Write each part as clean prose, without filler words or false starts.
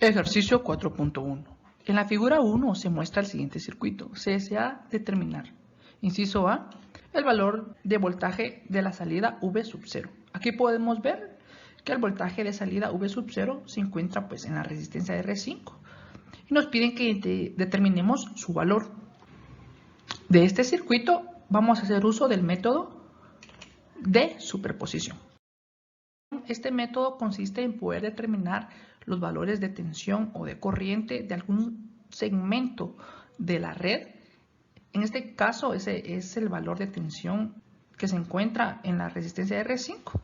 Ejercicio 4.1. En la figura 1 se muestra el siguiente circuito. Se desea determinar, inciso A, el valor de voltaje de la salida V sub 0. Aquí podemos ver que el voltaje de salida V sub 0 se encuentra pues en la resistencia R5 y nos piden que determinemos su valor. De este circuito vamos a hacer uso del método de superposición. Este método consiste en poder determinar los valores de tensión o de corriente de algún segmento de la red. En este caso, ese es el valor de tensión que se encuentra en la resistencia R5.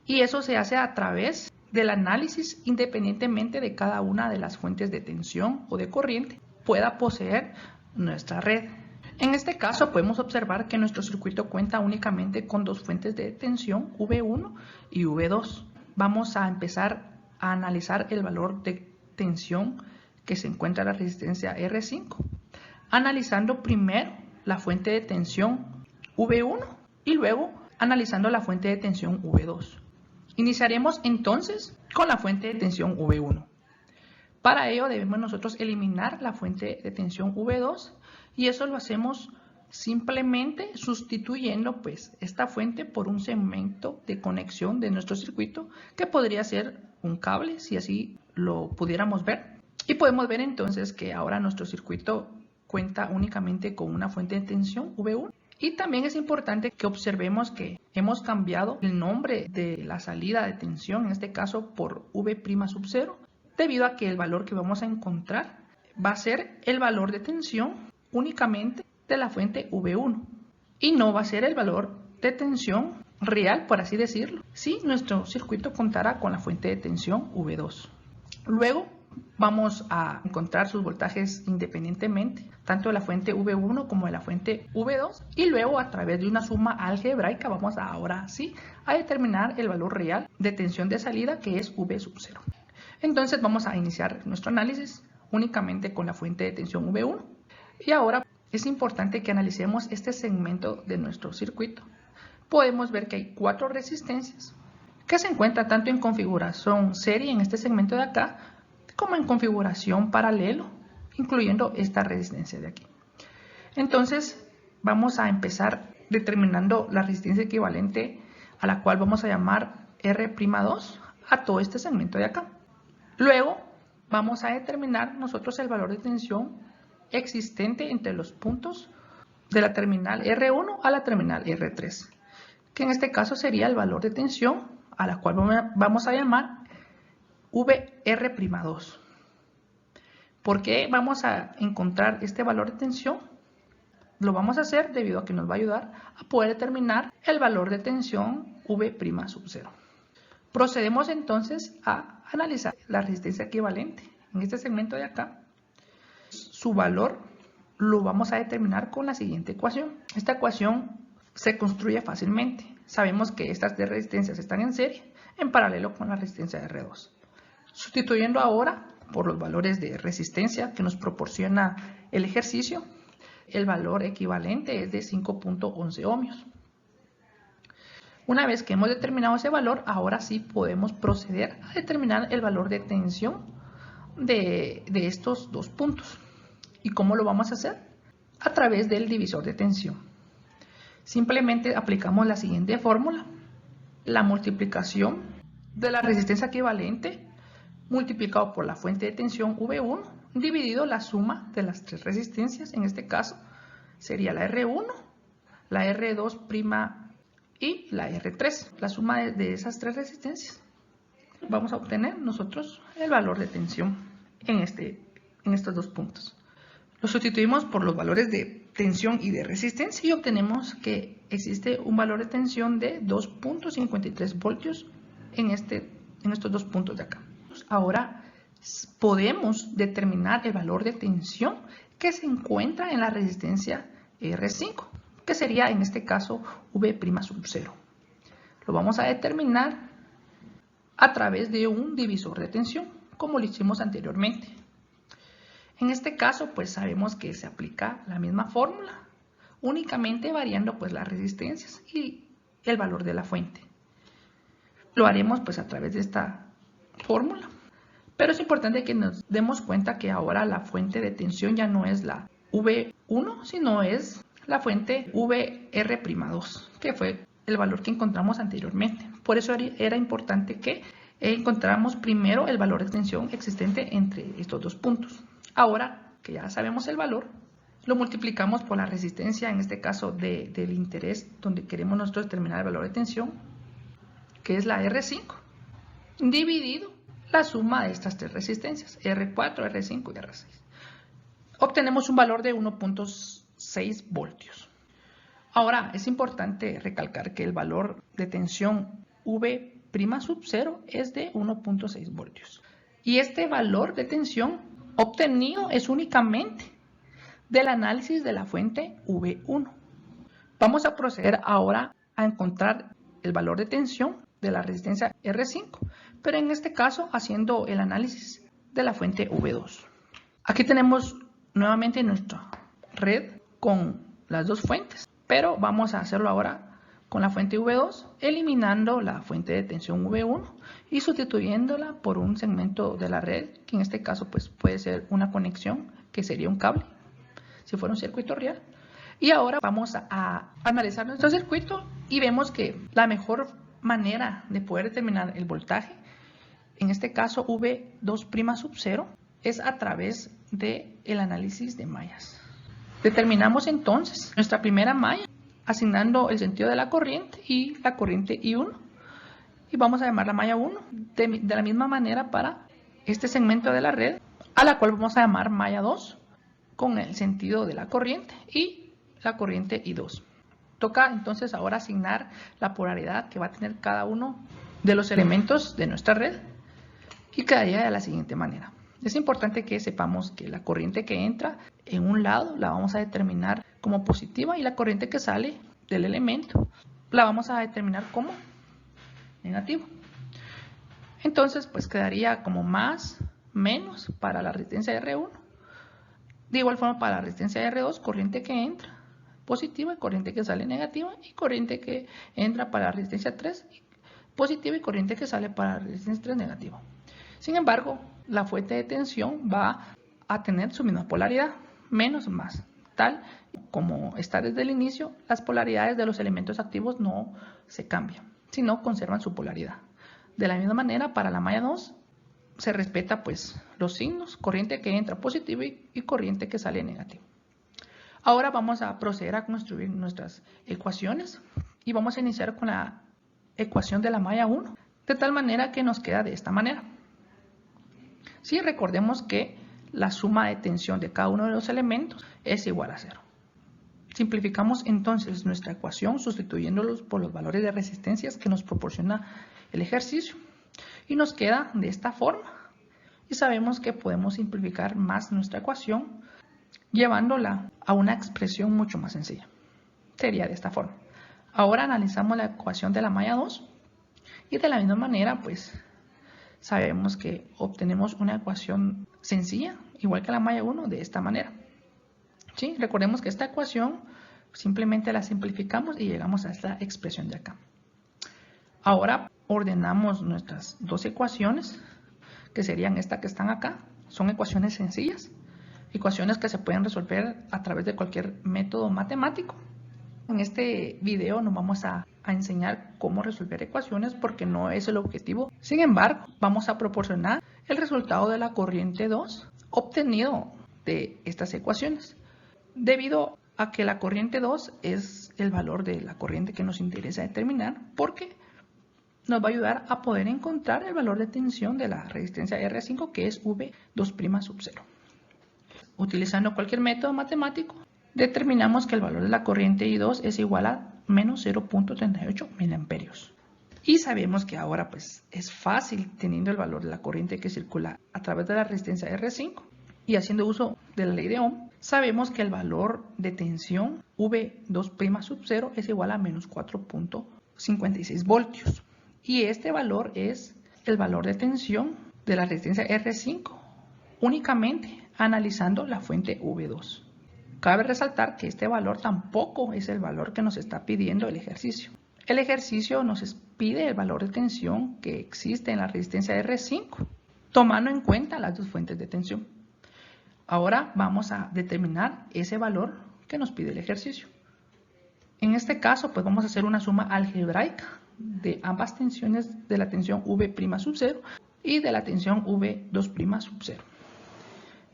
Y eso se hace a través del análisis independientemente de cada una de las fuentes de tensión o de corriente pueda poseer nuestra red. En este caso podemos observar que nuestro circuito cuenta únicamente con dos fuentes de tensión, V1 y V2. Vamos a empezar a analizar el valor de tensión que se encuentra en la resistencia R5, analizando primero la fuente de tensión V1 y luego analizando la fuente de tensión V2. Iniciaremos entonces con la fuente de tensión V1. Para ello debemos nosotros eliminar la fuente de tensión V2 y eso lo hacemos simplemente sustituyendo pues esta fuente por un segmento de conexión de nuestro circuito que podría ser un cable si así lo pudiéramos ver. Y podemos ver entonces que ahora nuestro circuito cuenta únicamente con una fuente de tensión V1. Y también es importante que observemos que hemos cambiado el nombre de la salida de tensión, en este caso por V' sub 0, debido a que el valor que vamos a encontrar va a ser el valor de tensión únicamente de la fuente V1 y no va a ser el valor de tensión real, por así decirlo, si nuestro circuito contara con la fuente de tensión V2. Luego vamos a encontrar sus voltajes independientemente, tanto de la fuente V1 como de la fuente V2, y luego a través de una suma algebraica vamos ahora sí a determinar el valor real de tensión de salida, que es V sub 0. Entonces vamos a iniciar nuestro análisis únicamente con la fuente de tensión V1 y ahora es importante que analicemos este segmento de nuestro circuito. Podemos ver que hay 4 resistencias que se encuentran tanto en configuración serie en este segmento de acá como en configuración paralelo, incluyendo esta resistencia de aquí. Entonces vamos a empezar determinando la resistencia equivalente, a la cual vamos a llamar R'2 a todo este segmento de acá. Luego vamos a determinar nosotros el valor de tensión existente entre los puntos de la terminal R1 a la terminal R3, que en este caso sería el valor de tensión a la cual vamos a llamar VR'2. ¿Por qué vamos a encontrar este valor de tensión? Lo vamos a hacer debido a que nos va a ayudar a poder determinar el valor de tensión V' sub 0. Procedemos entonces a analizar la resistencia equivalente. En este segmento de acá, su valor lo vamos a determinar con la siguiente ecuación. Esta ecuación se construye fácilmente. Sabemos que estas dos resistencias están en serie, en paralelo con la resistencia R2. Sustituyendo ahora por los valores de resistencia que nos proporciona el ejercicio, el valor equivalente es de 5.11 ohmios. Una vez que hemos determinado ese valor, ahora sí podemos proceder a determinar el valor de tensión de estos dos puntos. ¿Y cómo lo vamos a hacer? A través del divisor de tensión. Simplemente aplicamos la siguiente fórmula: la multiplicación de la resistencia equivalente multiplicado por la fuente de tensión V1 dividido la suma de las tres resistencias. En este caso sería la R1, la R2' y la R3, la suma de esas tres resistencias. Vamos a obtener nosotros el valor de tensión en estos dos puntos. Lo sustituimos por los valores de tensión y de resistencia y obtenemos que existe un valor de tensión de 2.53 voltios en estos dos puntos de acá. Ahora podemos determinar el valor de tensión que se encuentra en la resistencia R5, que sería en este caso V' sub 0. Lo vamos a determinar a través de un divisor de tensión, como lo hicimos anteriormente. En este caso, pues sabemos que se aplica la misma fórmula, únicamente variando pues las resistencias y el valor de la fuente. Lo haremos pues a través de esta fórmula. Pero es importante que nos demos cuenta que ahora la fuente de tensión ya no es la V1, sino es la fuente VR'2, que fue el valor que encontramos anteriormente. Por eso era importante que encontráramos primero el valor de tensión existente entre estos dos puntos. Ahora que ya sabemos el valor, lo multiplicamos por la resistencia, en este caso del interés, donde queremos nosotros determinar el valor de tensión, que es la R5, dividido la suma de estas tres resistencias, R4, R5 y R6. Obtenemos un valor de 1.6 voltios. Ahora, es importante recalcar que el valor de tensión V'0 es de 1.6 voltios. Y este valor de tensión obtenido es únicamente del análisis de la fuente V1. Vamos a proceder ahora a encontrar el valor de tensión de la resistencia R5, pero en este caso haciendo el análisis de la fuente V2. Aquí tenemos nuevamente nuestra red con las dos fuentes, pero vamos a hacerlo ahora con la fuente V2, eliminando la fuente de tensión V1 y sustituyéndola por un segmento de la red, que en este caso pues, puede ser una conexión, que sería un cable, si fuera un circuito real. Y ahora vamos a analizar nuestro circuito y vemos que la mejor manera de poder determinar el voltaje, en este caso V2'0, es a través del análisis de mallas. Determinamos entonces nuestra primera malla asignando el sentido de la corriente y la corriente I1, y vamos a llamar la malla 1 de la misma manera para este segmento de la red, a la cual vamos a llamar malla 2 con el sentido de la corriente y la corriente I2. Toca entonces ahora asignar la polaridad que va a tener cada uno de los elementos de nuestra red y quedaría de la siguiente manera. Es importante que sepamos que la corriente que entra en un lado la vamos a determinar como positiva y la corriente que sale del elemento la vamos a determinar como negativo. Entonces pues quedaría como más, menos para la resistencia R1. De igual forma para la resistencia R2, corriente que entra positiva y corriente que sale negativa, y corriente que entra para la resistencia 3 positiva y corriente que sale para la resistencia 3 negativa. Sin embargo, la fuente de tensión va a tener su misma polaridad, menos más. Tal como está desde el inicio, las polaridades de los elementos activos no se cambian, sino conservan su polaridad. De la misma manera, para la malla 2 se respeta pues los signos, corriente que entra positiva y corriente que sale negativa. Ahora vamos a proceder a construir nuestras ecuaciones y vamos a iniciar con la ecuación de la malla 1, de tal manera que nos queda de esta manera. Sí, recordemos que la suma de tensión de cada uno de los elementos es igual a 0. Simplificamos entonces nuestra ecuación sustituyéndolos por los valores de resistencias que nos proporciona el ejercicio. Y nos queda de esta forma. Y sabemos que podemos simplificar más nuestra ecuación llevándola a una expresión mucho más sencilla. Sería de esta forma. Ahora analizamos la ecuación de la malla 2 y de la misma manera pues sabemos que obtenemos una ecuación sencilla, igual que la malla 1, de esta manera. ¿Sí? Recordemos que esta ecuación simplemente la simplificamos y llegamos a esta expresión de acá. Ahora ordenamos nuestras dos ecuaciones, que serían estas que están acá. Son ecuaciones sencillas, ecuaciones que se pueden resolver a través de cualquier método matemático. En este video nos vamos a enseñar cómo resolver ecuaciones porque no es el objetivo. Sin embargo, vamos a proporcionar el resultado de la corriente 2 obtenido de estas ecuaciones. Debido a que la corriente 2 es el valor de la corriente que nos interesa determinar, porque nos va a ayudar a poder encontrar el valor de tensión de la resistencia R5, que es V2'0. Utilizando cualquier método matemático, determinamos que el valor de la corriente I2 es igual a menos 0.38 miliamperios. Y sabemos que ahora pues es fácil, teniendo el valor de la corriente que circula a través de la resistencia R5 y haciendo uso de la ley de Ohm, sabemos que el valor de tensión V2'0 es igual a menos 4.56 voltios. Y este valor es el valor de tensión de la resistencia R5 únicamente analizando la fuente V2. Cabe resaltar que este valor tampoco es el valor que nos está pidiendo el ejercicio. El ejercicio nos pide el valor de tensión que existe en la resistencia R5 tomando en cuenta las dos fuentes de tensión. Ahora vamos a determinar ese valor que nos pide el ejercicio. En este caso, pues vamos a hacer una suma algebraica de ambas tensiones de la tensión V' sub 0 y de la tensión V2' sub 0.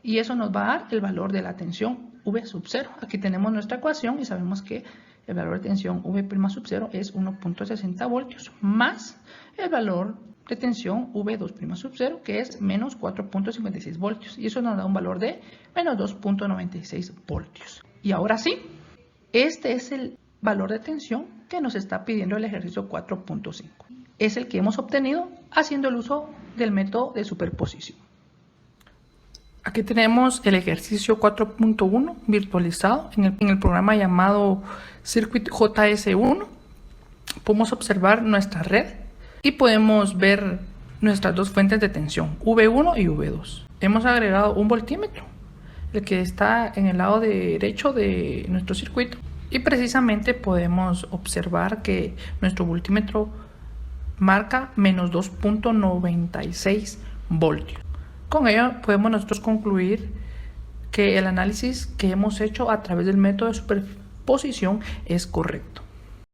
Y eso nos va a dar el valor de la tensión V sub 0. Aquí tenemos nuestra ecuación y sabemos que el valor de tensión V' sub 0 es 1.60 voltios más el valor de tensión V2' sub 0, que es menos 4.56 voltios. Y eso nos da un valor de menos 2.96 voltios. Y ahora sí, este es el valor de tensión que nos está pidiendo el ejercicio 4.5. Es el que hemos obtenido haciendo el uso del método de superposición. Aquí tenemos el ejercicio 4.1 virtualizado en el programa llamado Circuit JS1. Podemos observar nuestra red y podemos ver nuestras dos fuentes de tensión, V1 y V2. Hemos agregado un voltímetro, el que está en el lado derecho de nuestro circuito. Y precisamente podemos observar que nuestro voltímetro marca menos 2.96 voltios. Con ello podemos nosotros concluir que el análisis que hemos hecho a través del método de superposición es correcto.